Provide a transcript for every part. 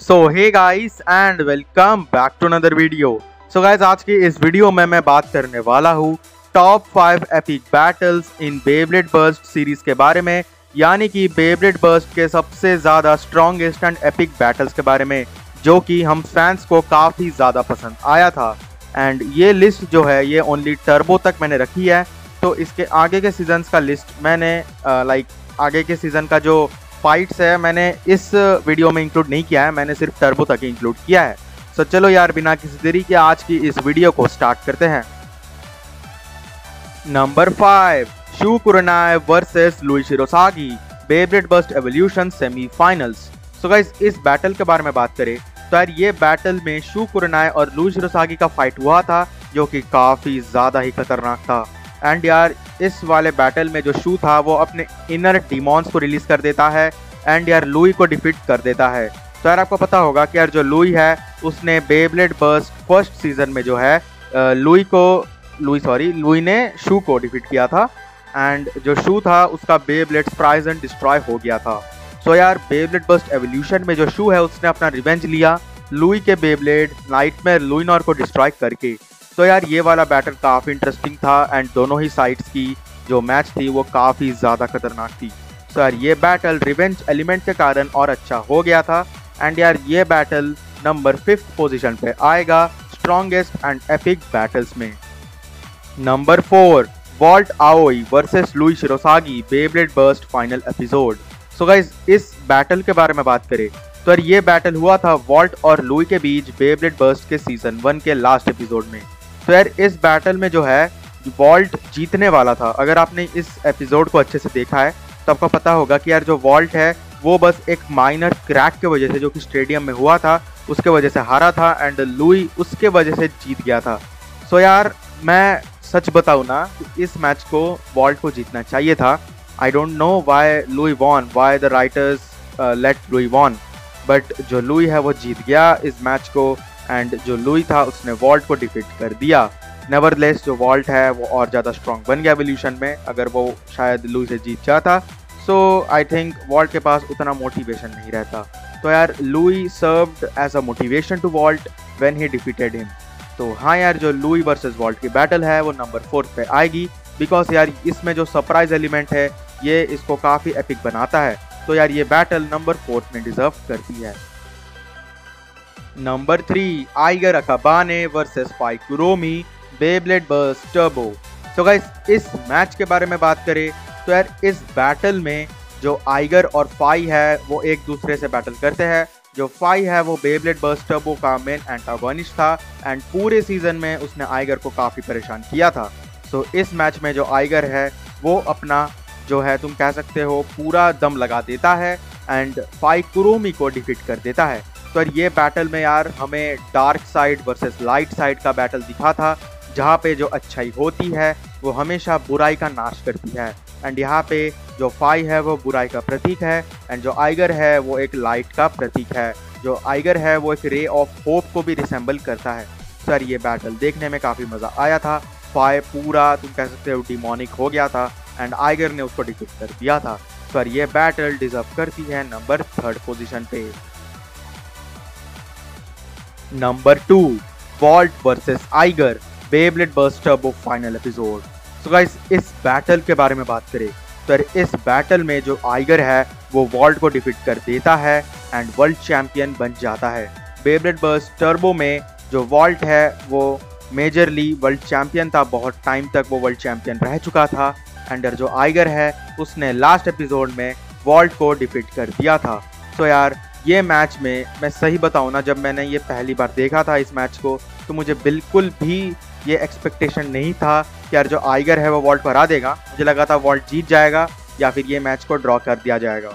So hey guys and welcome back to another video. So guys, आज की इस video में मैं बात करने वाला हूँ टॉप 5 एपिक बैटल्स इन बेब्लेड बर्स्ट सीरीज के बारे में, यानी कि बेब्लेड बर्स्ट के सबसे ज़्यादा स्ट्रॉन्गेस्ट एंड एपिक बैटल्स के बारे में, जो कि हम फैंस को काफ़ी ज़्यादा पसंद आया था। एंड ये लिस्ट जो है ये ओनली टर्बो तक मैंने रखी है, तो इसके आगे के सीजन्स का लिस्ट मैंने आगे के सीज़न का जो फाइट्स है मैंने इस वीडियो में इंक्लूड नहीं किया है, मैंने सिर्फ टर्बो तक ही इंक्लूड किया है। सो चलो यार, बिना किसी देरी के आज की इस वीडियो को स्टार्ट करते हैं। Number 5, Shu Kurenai versus Lui Shirosagi Beyblade Burst Evolution semifinals. So guys, इस बैटल के बारे में बात करें तो यार ये बैटल में शू कुरानाई और लुई शिरोसागी का फाइट हुआ था, जो कि काफ़ी ज़्यादा ही खतरनाक था। एंड यार इस वाले बैटल में जो शू था वो अपने इनर डिमॉन्स को रिलीज कर देता है एंड यार लुई को डिफीट कर देता है। तो यार आपको पता होगा कि यार जो लुई है उसने बेब्लेड बर्स्ट फर्स्ट सीजन में जो है लुई ने शू को डिफीट किया था, एंड जो शू था उसका बेब्लेड प्राइजन डिस्ट्रॉय हो गया था। सो यार बेब्लेड बर्स्ट एवोल्यूशन में जो शू है उसने अपना रिवेंज लिया लुई के बेब्लेड नाइटमेयर लुइनॉर को डिस्ट्रॉय करके। तो यार ये वाला बैटल काफ़ी इंटरेस्टिंग था एंड दोनों ही साइड्स की जो मैच थी वो काफ़ी ज़्यादा खतरनाक थी। तो यार ये बैटल रिवेंज एलिमेंट के कारण और अच्छा हो गया था। एंड यार ये बैटल नंबर 5 पोजीशन पे आएगा स्ट्रॉन्गेस्ट एंड एपिक बैटल्स में। Number 4, Valt Aoi versus Lui Shirosagi Beyblade Burst final episode. So guys, इस बैटल के बारे में बात करें तो यार ये बैटल हुआ था वॉल्ट और लुई के बीच बेब्लेड बर्स्ट के सीजन 1 के लास्ट एपिसोड में। तो यार इस बैटल में जो है वॉल्ट जीतने वाला था। अगर आपने इस एपिसोड को अच्छे से देखा है तो आपको पता होगा कि यार जो वॉल्ट है वो बस एक माइनर क्रैक के वजह से, जो कि स्टेडियम में हुआ था, उसके वजह से हारा था एंड लुई उसके वजह से जीत गया था। सो यार मैं सच बताऊँ ना, इस मैच को वॉल्ट को जीतना चाहिए था। I don't know why Lui won, why the writers let Lui won, but जो लुई है वो जीत गया इस मैच को एंड जो लुई था उसने वॉल्ट को डिफीट कर दिया। नेवरलेस जो वॉल्ट है वो और ज़्यादा स्ट्रॉन्ग बन गया एवोल्यूशन में, अगर वो शायद लुई से जीत जाता। सो आई थिंक वॉल्ट के पास उतना मोटिवेशन नहीं रहता। तो यार Lui served as a motivation to Valt when he defeated him. तो हाँ यार, जो लुई वर्सेस वॉल्ट की बैटल है वो नंबर 4 पे आएगी, बिकॉज यार इसमें जो सरप्राइज एलिमेंट है ये इसको काफ़ी एपिक बनाता है। तो यार ये बैटल नंबर 4 में डिजर्व करती है। Number 3, Aiger Akabane versus Phi Kuromi Beyblade Burst Turbo. तो गाइस, इस मैच के बारे में बात करें तो यार इस बैटल में जो आइगर और फाई है वो एक दूसरे से बैटल करते हैं। जो फाई है वो बेब्लेड बर्स्ट टर्बो का मेन एंटागोनिस्ट था एंड पूरे सीजन में उसने आइगर को काफ़ी परेशान किया था। सो इस मैच में जो आइगर है वो अपना जो है तुम कह सकते हो पूरा दम लगा देता है एंड फाई कुरोमी को डिफीट कर देता है। तो ये बैटल में यार हमें dark side versus light side का बैटल दिखा था, जहाँ पे जो अच्छाई होती है वो हमेशा बुराई का नाश करती है एंड यहाँ पे जो फाई है वो बुराई का प्रतीक है एंड जो आइगर है वो एक लाइट का प्रतीक है। जो आइगर है वो एक रे ऑफ होप को भी रिसेंबल करता है। सर ये बैटल देखने में काफ़ी मज़ा आया था। फाई पूरा तुम कह सकते हो डिमोनिक हो गया था एंड आइगर ने उसको डिफीट कर दिया था। सर ये बैटल डिजर्व करती है नंबर 3 पोजीशन पे। Number 2, Valt versus Aiger Beyblade Burst Turbo final episode. So guys, इस बैटल के बारे में बात करें तो इस बैटल में जो आइगर है वो वॉल्ट को डिफीट कर देता है एंड वर्ल्ड चैंपियन बन जाता है। बेब्लेड बर्स्ट टर्बो में जो वॉल्ट है वो मेजरली वर्ल्ड चैंपियन था, बहुत टाइम तक वो वर्ल्ड चैंपियन रह चुका था एंड जो आइगर है उसने लास्ट एपिसोड में वॉल्ट को डिफीट कर दिया था। सो यार ये मैच में मैं सही बताऊँ ना, जब मैंने ये पहली बार देखा था इस मैच को तो मुझे बिल्कुल भी ये एक्सपेक्टेशन नहीं था कि यार जो आइगर है वो वॉल्ट को हरा देगा। मुझे लगा था वॉल्ट जीत जाएगा या फिर ये मैच को ड्रॉ कर दिया जाएगा,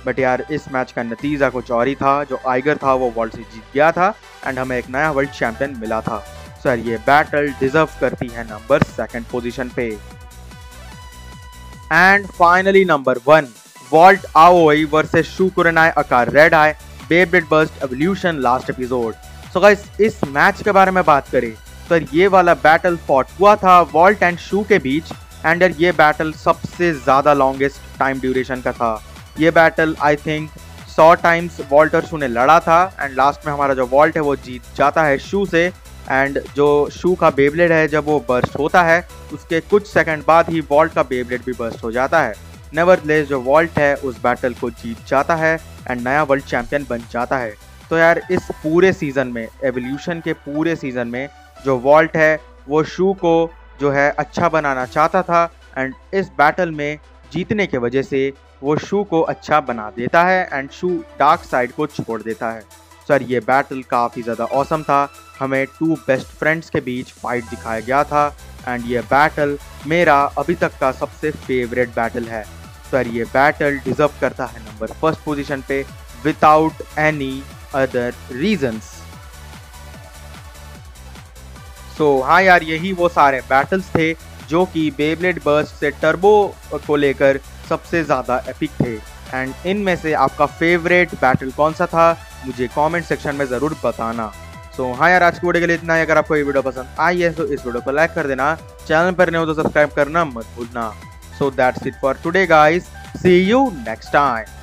बट यार इस मैच का नतीजा कुछ और ही था। जो आइगर था वो वॉल्ट से जीत गया था एंड हमें एक नया वर्ल्ड चैंपियन मिला था। सर ये बैटल डिजर्व करती है नंबर 2 पोजीशन पे। And finally number 1, Valt Aoi versus Shu Kurenai aka Red Eye Beyblade Burst Evolution last episode. So guys, इस मैच के बारे में बात करें तो ये वाला बैटल फॉट हुआ था वॉल्ट एंड शू के बीच एंड ये बैटल सबसे ज़्यादा लॉन्गेस्ट टाइम ड्यूरेशन का था। ये battle I think 100 times Valt और शू ने लड़ा था एंड लास्ट में हमारा जो वॉल्ट है वो जीत जाता है शू से। एंड जो शू का बेब्लेड है जब वो बर्स्ट होता है उसके कुछ सेकंड बाद ही वॉल्ट का बेब्लेड भी बर्स्ट हो जाता है। नेवरदलेस जो वॉल्ट है उस बैटल को जीत जाता है एंड नया वर्ल्ड चैंपियन बन जाता है। तो यार इस पूरे सीज़न में, एवोल्यूशन के पूरे सीज़न में जो वॉल्ट है वो शू को जो है अच्छा बनाना चाहता था एंड इस बैटल में जीतने के वजह से वो शू को अच्छा बना देता है एंड शू डार्क साइड को छोड़ देता है। सर ये बैटल काफ़ी ज़्यादा ऑसम था, हमें 2 बेस्ट फ्रेंड्स के बीच फाइट दिखाया गया था एंड ये बैटल मेरा अभी तक का सबसे फेवरेट बैटल है। सर ये बैटल डिजर्व करता है नंबर 1 पोजीशन पे विदाउट एनी अदर रीजंस। सो हाँ यार, यही वो सारे बैटल्स थे जो कि बेब्लेड बर्स्ट से टर्बो को लेकर सबसे ज़्यादा एपिक थे एंड इनमें से आपका फेवरेट बैटल कौन सा था मुझे कमेंट सेक्शन में ज़रूर बताना। सो हाँ यार, आज की वीडियो के लिए इतना ही। अगर आपको ये वीडियो पसंद आई है तो इस वीडियो को लाइक कर देना, चैनल पर नए हो तो सब्सक्राइब करना मत भूलना। So that's it for today guys, see you next time.